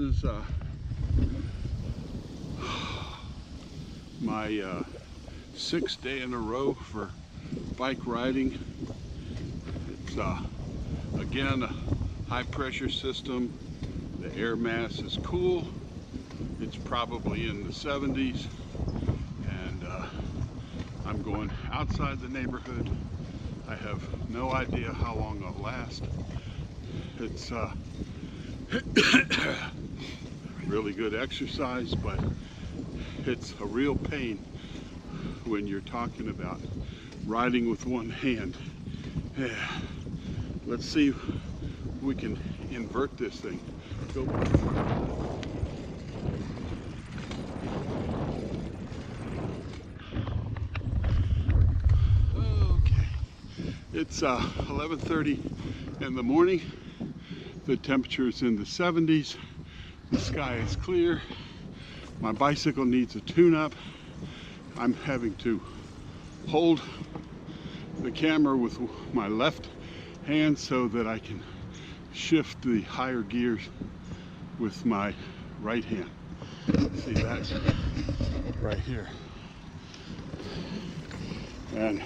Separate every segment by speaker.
Speaker 1: is my 6th day in a row for bike riding. It's again a high pressure system. The air mass is cool. It's probably in the 70s, and I'm going outside the neighborhood. I have no idea how long I'll last. It's really good exercise, but it's a real pain when you're talking about riding with one hand. Yeah. Let's see if we can invert this thing. Go. Okay. It's 11:30 in the morning. The temperature is in the 70s. The sky is clear. My bicycle needs a tune-up. I'm having to hold the camera with my left hand so that I can shift the higher gears with my right hand. See, that's right here. And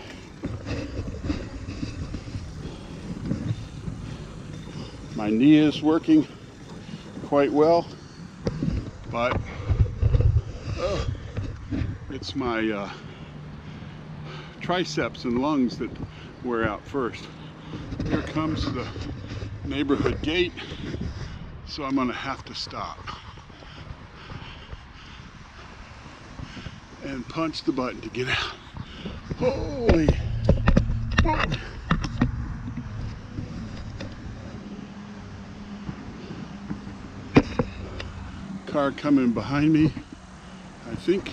Speaker 1: my knee is working quite well, but it's my triceps and lungs that wear out first. Here comes the neighborhood gate, so I'm gonna have to stop and punch the button to get out. Holy whoa. Car coming behind me, I think.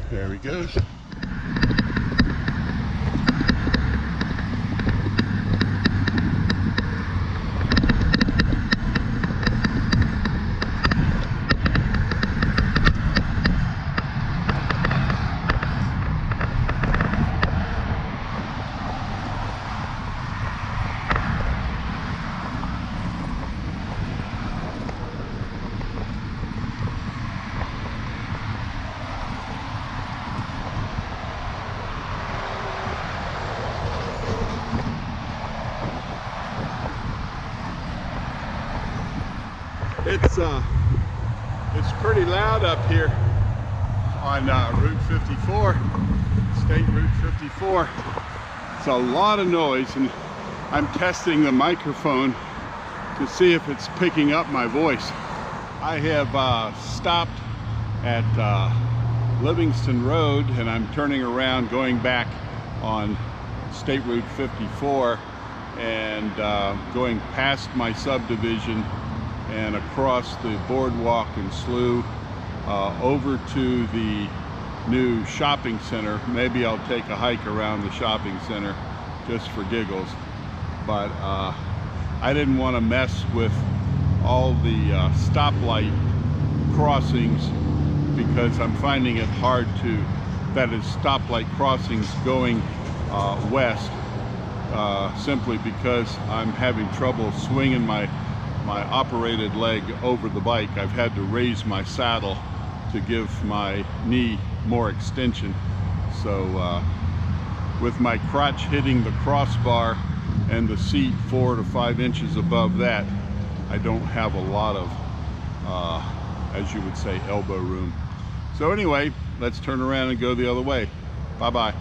Speaker 1: There he goes. It's pretty loud up here on Route 54, State Route 54. It's a lot of noise, and I'm testing the microphone to see if it's picking up my voice. I have stopped at Livingston Road, and I'm turning around going back on State Route 54 and going past my subdivision and across the boardwalk and slough over to the new shopping center. Maybe I'll take a hike around the shopping center just for giggles, but I didn't want to mess with all the stoplight crossings, because I'm finding it hard to, that is stoplight crossings going west, simply because I'm having trouble swinging my operated leg over the bike. I've had to raise my saddle to give my knee more extension. So with my crotch hitting the crossbar and the seat 4 to 5 inches above that, I don't have a lot of, as you would say, elbow room. So anyway, let's turn around and go the other way. Bye-bye.